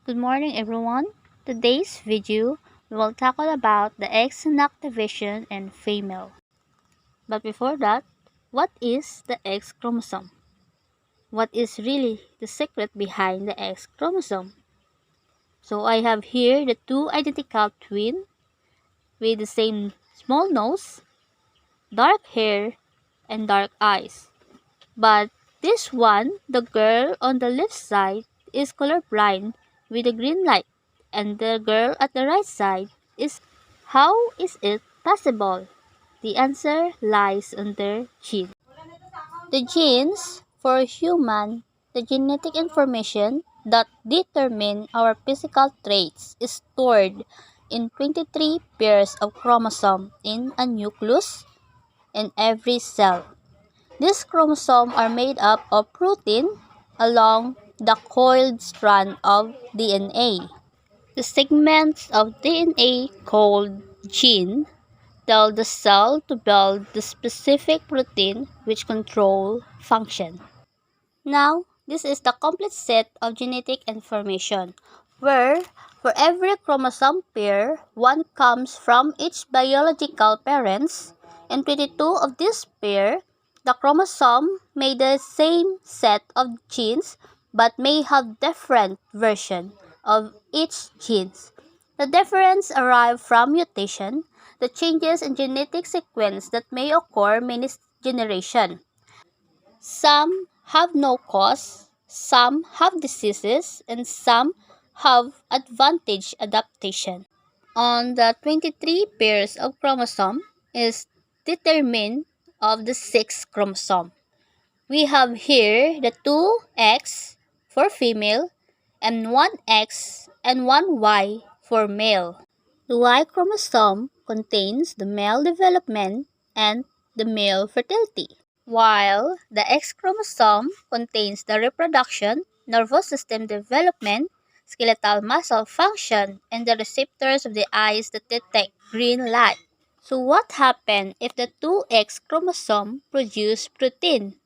Good morning everyone. Today's video we will tackle about the X inactivation in female. But before that, what is the X chromosome? What is really the secret behind the X chromosome? So I have here the two identical twins with the same small nose, dark hair, and dark eyes. But this one, the girl on the left side, is colorblind with a green light, and the girl at the right side is. How is it possible? The answer lies on their genes. The genes for human, the genetic information that determine our physical traits is stored in 23 pairs of chromosomes in a nucleus in every cell. These chromosomes are made up of protein along the coiled strand of DNA. The segments of DNA called gene tell the cell to build the specific protein which control function. Now, this is the complete set of genetic information, where for every chromosome pair, one comes from each biological parents, and 22 of this pair, the chromosome may the same set of genes but may have different version of each genes. The difference arrive from mutation, the changes in genetic sequence that may occur many generations. Some have no cause, some have diseases, and some have advantage adaptation. On the 23 pairs of chromosome is determined of the 6 chromosome. We have here the 2X for female and 1X and 1Y for male. The Y chromosome contains the male development and the male fertility, while the X chromosome contains the reproduction, nervous system development, skeletal muscle function, and the receptors of the eyes that detect green light. So what happens if the 2X chromosome produce protein?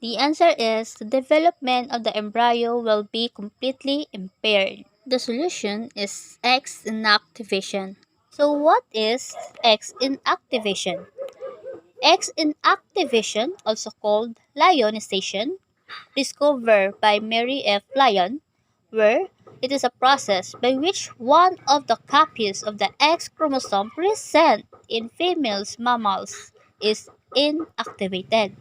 The answer is the development of the embryo will be completely impaired. The solution is X inactivation. So what is X inactivation? X inactivation, also called lionization, discovered by Mary F. Lyon, where it is a process by which one of the copies of the X chromosome present in female mammals is inactivated.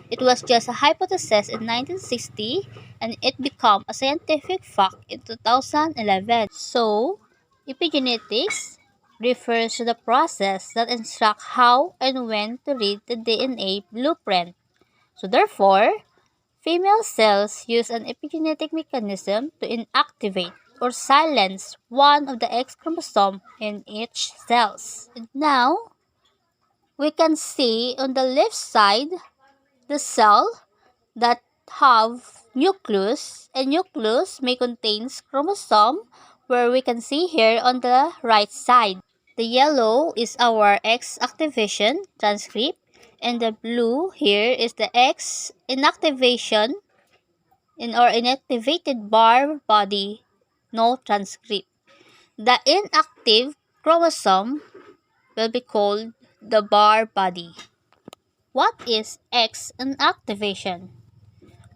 It was just a hypothesis in 1960 and it became a scientific fact in 2011. So, epigenetics refers to the process that instructs how and when to read the DNA blueprint. So therefore, female cells use an epigenetic mechanism to inactivate or silence one of the X chromosome in each cells. And now, we can see on the left side the cell that have nucleus, and nucleus may contain chromosome where we can see here on the right side. The yellow is our X activation transcript and the blue here is the X inactivation in or inactivated bar body, no transcript. The inactive chromosome will be called the bar body. What is X inactivation?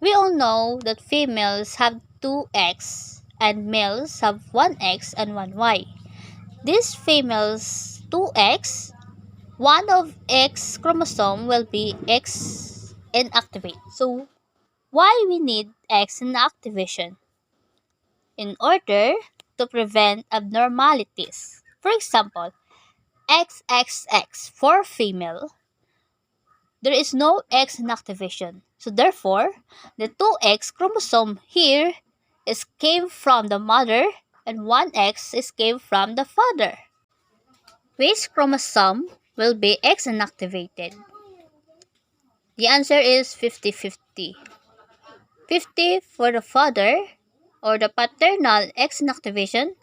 We all know that females have 2X and males have 1X and 1Y. These females 2X, one of X chromosome will be X inactivate. So why we need X inactivation? In order to prevent abnormalities. For example, XXX for female, there is no X inactivation. So therefore, the 2X chromosome here is came from the mother and 1X is came from the father. Which chromosome will be X inactivated? The answer is 50-50. 50 for the father or the paternal X inactivation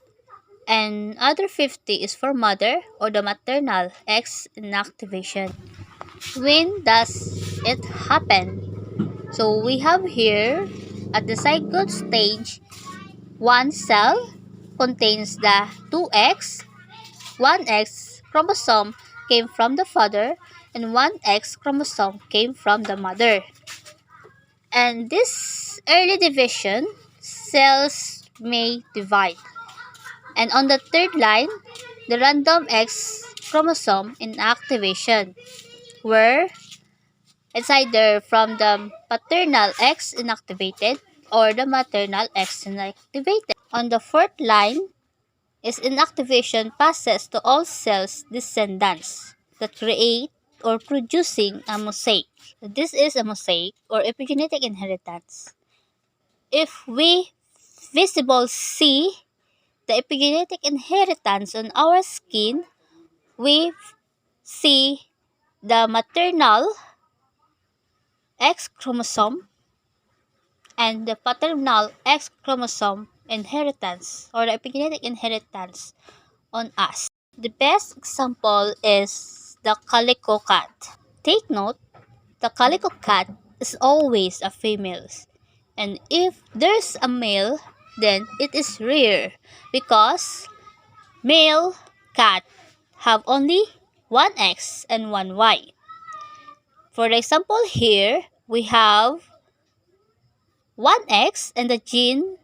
and other 50 is for mother or the maternal X inactivation. When does it happen? So we have here at the zygote stage, One cell contains the 2X. One X chromosome came from the father, and one X chromosome came from the mother. And this early division, cells may divide. And on the third line, the random X chromosome inactivation, where it's either from the paternal X inactivated or the maternal X inactivated. On the fourth line is inactivation passes to all cells descendants that create or producing a mosaic. This is a mosaic or epigenetic inheritance. If we visible see the epigenetic inheritance on our skin, we see the maternal X chromosome and the paternal X chromosome inheritance or the epigenetic inheritance on us. The best example is the calico cat. Take note, the calico cat is always a female. And if there's a male, then it is rare because male cat have only one X and one Y. For example, here we have one X and the gene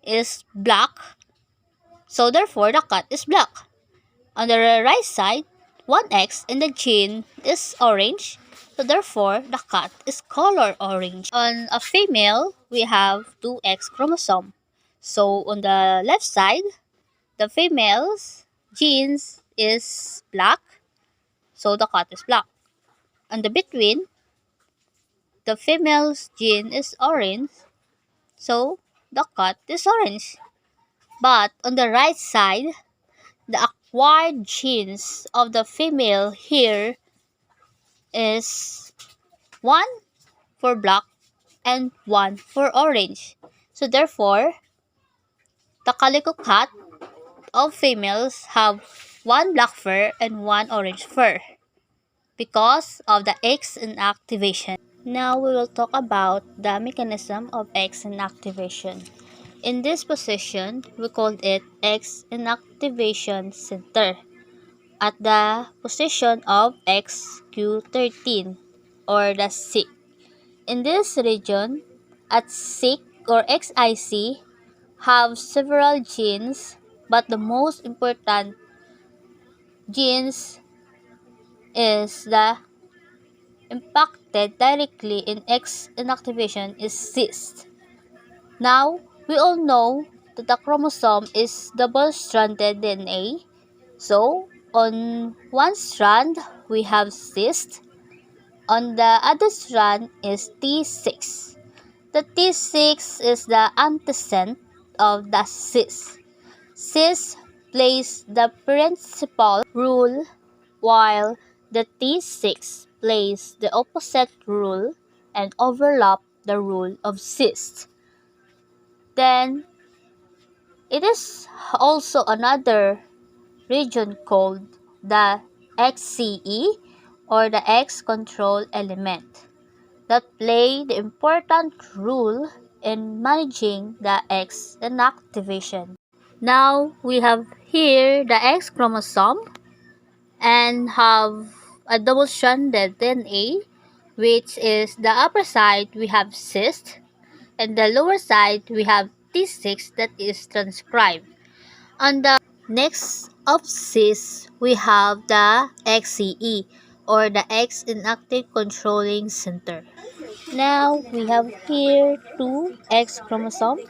is black, so therefore the cat is black. On the right side, one X and the gene is orange, so therefore the cat is color orange. On a female, we have two X chromosome. So on the left side, the female's genes is black, so the cat is black. On the between, the female's gene is orange, so the cat is orange. But on the right side, the acquired genes of the female here is one for black and one for orange. So therefore, the calico cat of females have one black fur and one orange fur because of the X inactivation. Now we will talk about the mechanism of X inactivation. In this position, we called it X inactivation center at the position of XQ13 or the SIC. In this region, at SIC or XIC, have several genes, but the most important genes is the impacted directly in X inactivation is cyst. Now, we all know that the chromosome is double-stranded DNA. So, on one strand, we have cyst. On the other strand is T6. The T6 is the antecedent of the cyst. Cyst plays the principal role while the T6 plays the opposite role and overlap the role of cyst. Then, it is also another region called the XCE or the X control element that play the important role in managing the X inactivation. Now we have here the X chromosome and have a double-stranded DNA, which is the upper side we have cyst and the lower side we have T6 that is transcribed. On the next of cyst, we have the XCE or the X inactive controlling center. Now we have here two X chromosome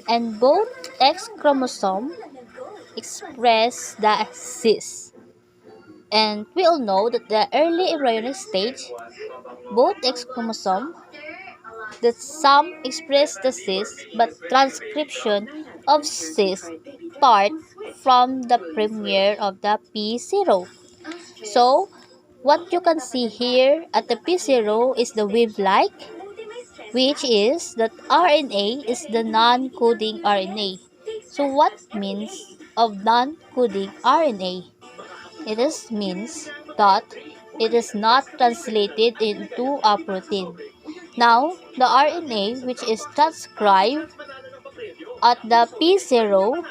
and both X chromosome express the cyst. And we all know that the early embryonic stage, both X chromosome, that some express the cyst, but transcription of cyst start from the premiere of the P0. So, what you can see here at the P0 is the wave-like, which is that RNA is the non-coding RNA. So, what means of non-coding RNA? It means that it is not translated into a protein. Now, the RNA which is transcribed at the P0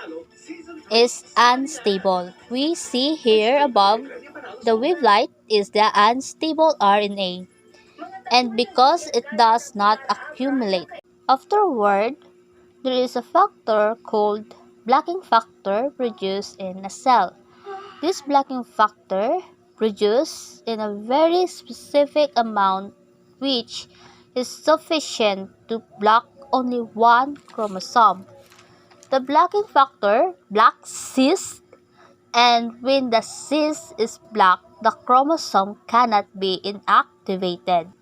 is unstable. We see here above the wavelight is the unstable RNA, and because it does not accumulate. Afterward, there is a factor called blocking factor produced in a cell. This blocking factor produced in a very specific amount which is sufficient to block only one chromosome. The blocking factor blocks cis, and when the cis is blocked, the chromosome cannot be inactivated.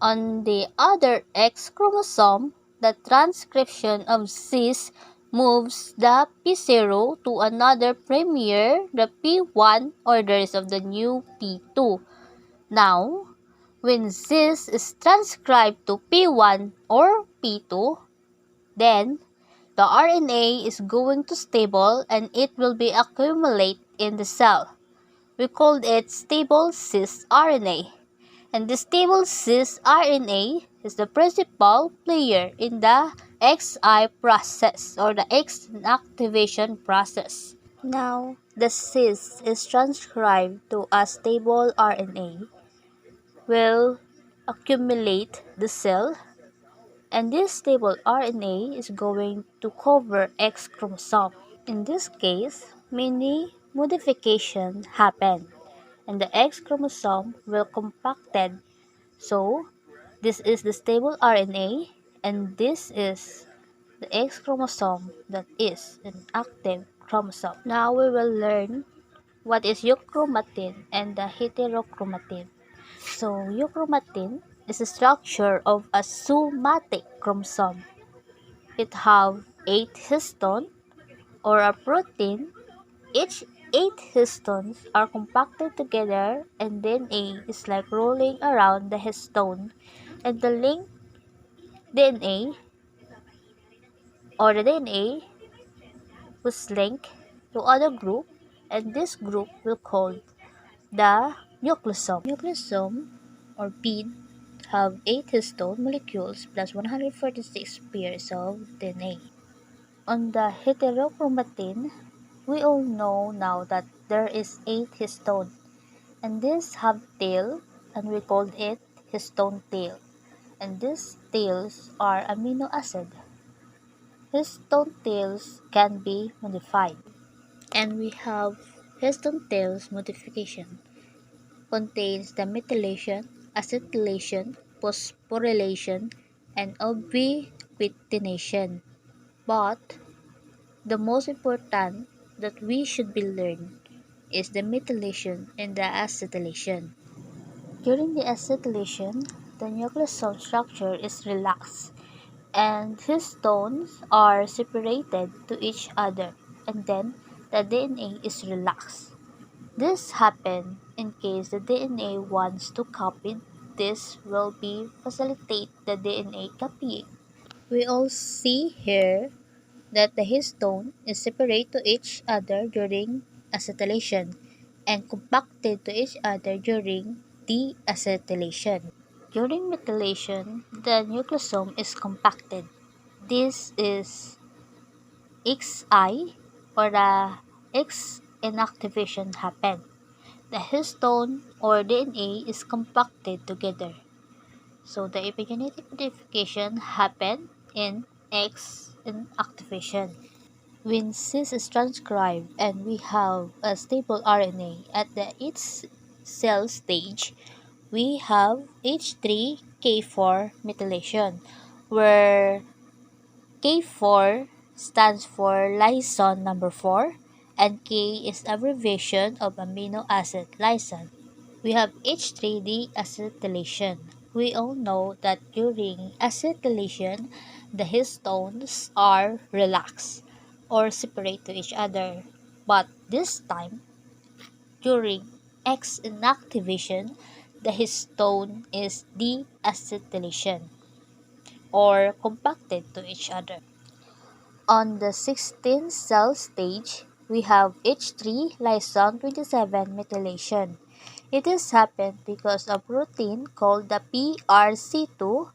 On the other X chromosome, the transcription of cis moves the P0 to another premier, the P1 orders of the new P2. Now, when cis is transcribed to P1 or P2, then the RNA is going to stable and it will be accumulate in the cell. We called it stable cis RNA. And the stable cis RNA is the principal player in the XI process or the X inactivation process. Now, the cis is transcribed to a stable RNA, will accumulate the cell, and this stable RNA is going to cover X chromosome. In this case, many modifications happen, and the X chromosome will compacted. So, this is the stable RNA, and this is the X chromosome that is an active chromosome. Now we will learn what is euchromatin and the heterochromatin. So, euchromatin is a structure of a somatic chromosome. It have 8 histones or a protein. Each 8 histones are compacted together, and DNA is like rolling around the histone, and the linked DNA or the DNA was linked to other group, and this group will called the nucleosome. Nucleosome or bead have 8 histone molecules plus 146 pairs of DNA. On the heterochromatin, we all know now that there is 8 histone, and these have tail, and we called it histone tail, and these tails are amino acid. Histone tails can be modified, and we have histone tails modification contains the methylation, acetylation, phosphorylation, and ubiquitination. But the most important that we should be learned is the methylation and the acetylation. During the acetylation, the nucleosome structure is relaxed, and histones are separated to each other, and then the DNA is relaxed. This happens in case the DNA wants to copy. This will be facilitate the DNA copying. We all see here that the histone is separate to each other during acetylation and compacted to each other during deacetylation. During methylation, the nucleosome is compacted. This is XI or the X inactivation happen. The histone or DNA is compacted together. So the epigenetic modification happen in X inactivation. When cis is transcribed and we have a stable RNA at the each cell stage, we have H3K4 methylation, where K4 stands for lyson number 4, and K is abbreviation of amino acid lysin. We have H3 deacetylation. We all know that during acetylation, the histones are relaxed or separate to each other. But this time, during X inactivation, the histone is deacetylation or compacted to each other. On the 16th cell stage, we have H3 lyson 27 methylation. It has happened because a protein called the PRC2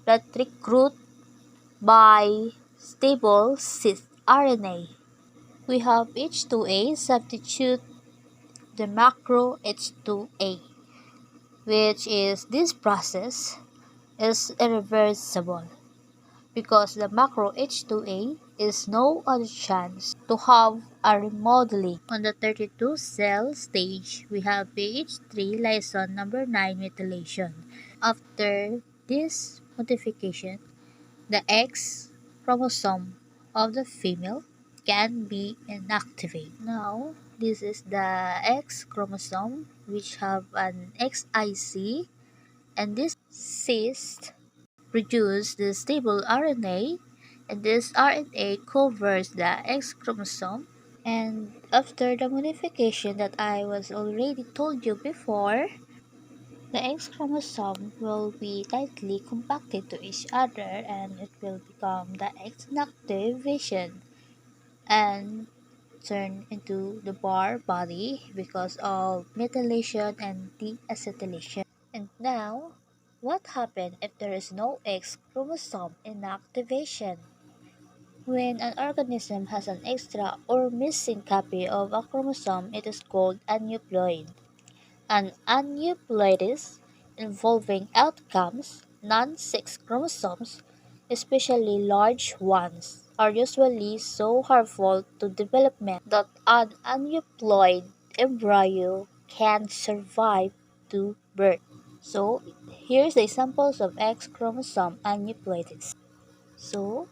that recruit by stable RNA. We have H2A substitute the macro H2A, which is this process is irreversible because the macro H2A is no other chance to have a remodeling. On the 32 cell stage, we have PH3 lyson number 9 methylation. After this modification, the X chromosome of the female can be inactivated. Now, this is the X chromosome which have an XIC, and this cyst produce the stable RNA, and this RNA covers the X chromosome. And after the modification that I was already told you before, the X chromosome will be tightly compacted to each other and it will become the X inactivation and turn into the bar body because of methylation and deacetylation. And now, what happens if there is no X chromosome inactivation? When an organism has an extra or missing copy of a chromosome, it is called aneuploid. An aneuploidy involving outcomes, non-sex chromosomes, especially large ones, are usually so harmful to development that an aneuploid embryo can survive to birth. So, here's the examples of X chromosome aneuploidies. So,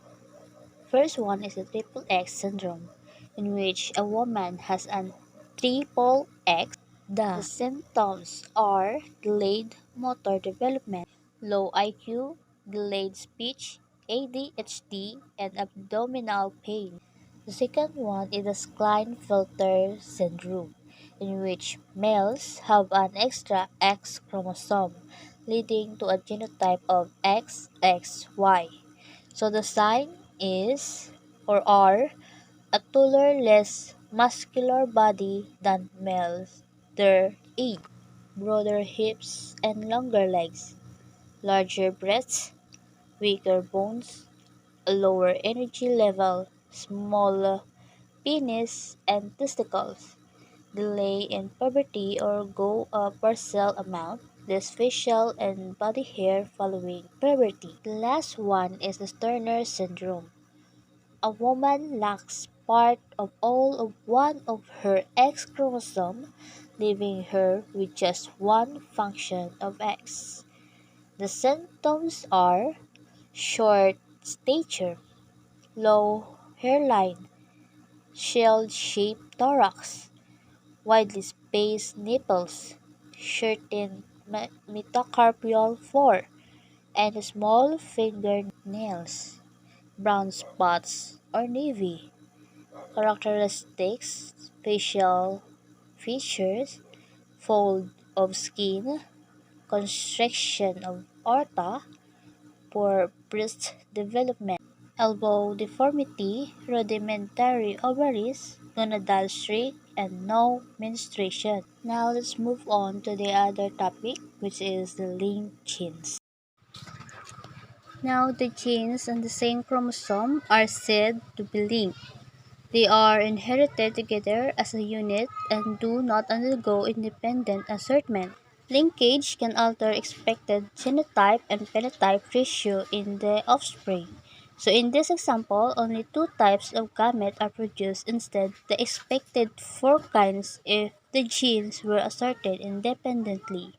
first one is the triple X syndrome, in which a woman has an triple X. The symptoms are delayed motor development, low IQ, delayed speech, ADHD, and abdominal pain. The second one is the Klinefelter syndrome, in which males have an extra X chromosome, leading to a genotype of XXY. So the sign is or are a taller, less muscular body than males their age, broader hips and longer legs, larger breasts, weaker bones, a lower energy level, smaller penis and testicles, delay in puberty or go up parcel amount, less facial and body hair following puberty. The last one is the Turner syndrome. A woman lacks part of all of one of her X chromosome, leaving her with just one function of X. The symptoms are short stature, low hairline, shield-shaped thorax, widely spaced nipples, shortened metacarpial floor, and small fingernails, brown spots or navy. Characteristics: facial features, fold of skin, constriction of aorta, poor breast development, elbow deformity, rudimentary ovaries, gonadal streak, and no menstruation. Now let's move on to the other topic, which is the linked genes. Now the genes on the same chromosome are said to be linked. They are inherited together as a unit and do not undergo independent assortment. Linkage can alter expected genotype and phenotype ratio in the offspring. So in this example, only two types of gamete are produced instead the expected four kinds if the genes were assorted independently.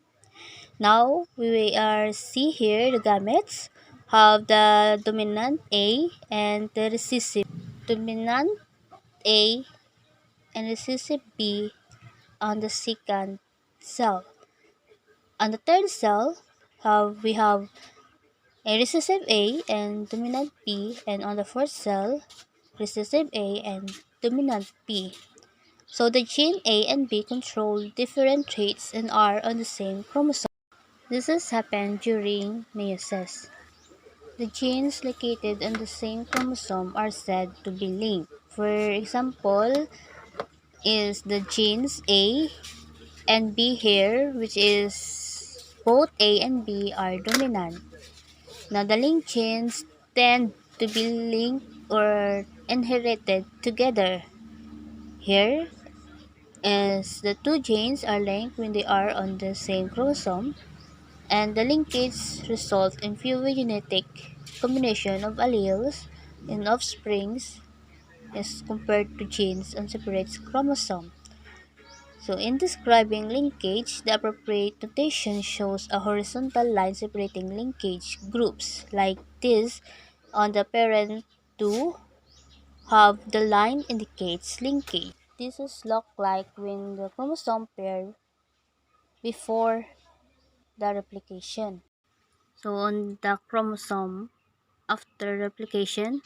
Now we are see here the gametes have the dominant A and the recessive. Dominant A and recessive B on the second cell. On the third cell, we have a recessive A and dominant B, and on the fourth cell, recessive A and dominant B. So the gene A and B control different traits and are on the same chromosome. This has happened during meiosis. The genes located on the same chromosome are said to be linked. For example, is the genes A and B here, which is both A and B are dominant. Now the linked genes tend to be linked or inherited together. Here is the two genes are linked when they are on the same chromosome, and the linkage results in fewer genetic combination of alleles in offsprings as compared to genes on separate chromosomes. So in describing linkage, the appropriate notation shows a horizontal line separating linkage groups like this on the parent 2 have the line indicates linkage. This is look like when the chromosome pair before the replication. So on the chromosome after replication,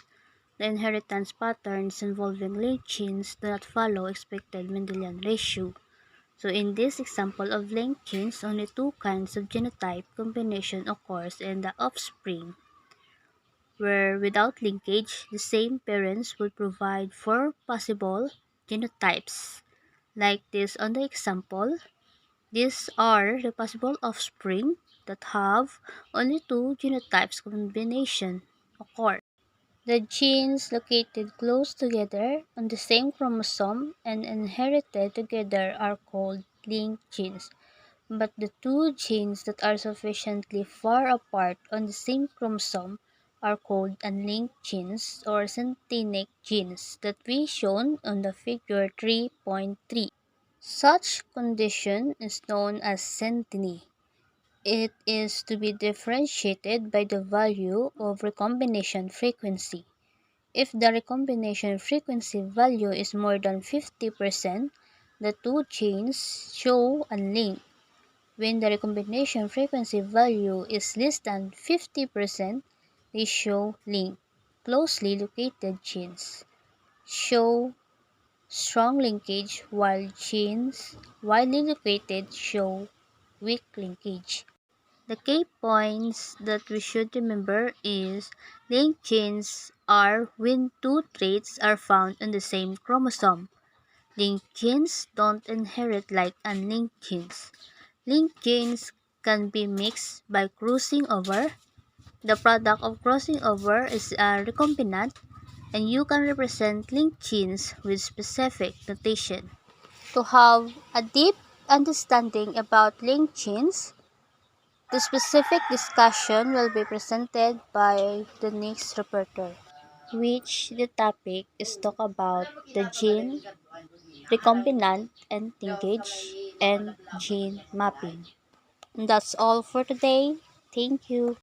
the inheritance patterns involving linked genes do not follow expected Mendelian ratio. So in this example of linked genes, only two kinds of genotype combination occurs in the offspring, where without linkage, the same parents would provide four possible genotypes. Like this on the example, these are the possible offspring that have only two genotypes combination occur. The genes located close together on the same chromosome and inherited together are called linked genes, but the two genes that are sufficiently far apart on the same chromosome are called unlinked genes or synthetic genes that we shown on the figure 3.3. Such condition is known as synteny. It is to be differentiated by the value of recombination frequency. If the recombination frequency value is more than 50%, the two genes show unlinked. When the recombination frequency value is less than 50%, they show linked. Closely located genes show strong linkage while genes widely located show weak linkage. The key points that we should remember is linked genes are when two traits are found on the same chromosome. Linked genes don't inherit like unlinked genes. Linked genes can be mixed by crossing over. The product of crossing over is a recombinant, and you can represent linked genes with specific notation. To have a deep understanding about linked genes, the specific discussion will be presented by the next reporter, which the topic is talk about the gene, recombinant and linkage, and gene mapping. And that's all for today. Thank you.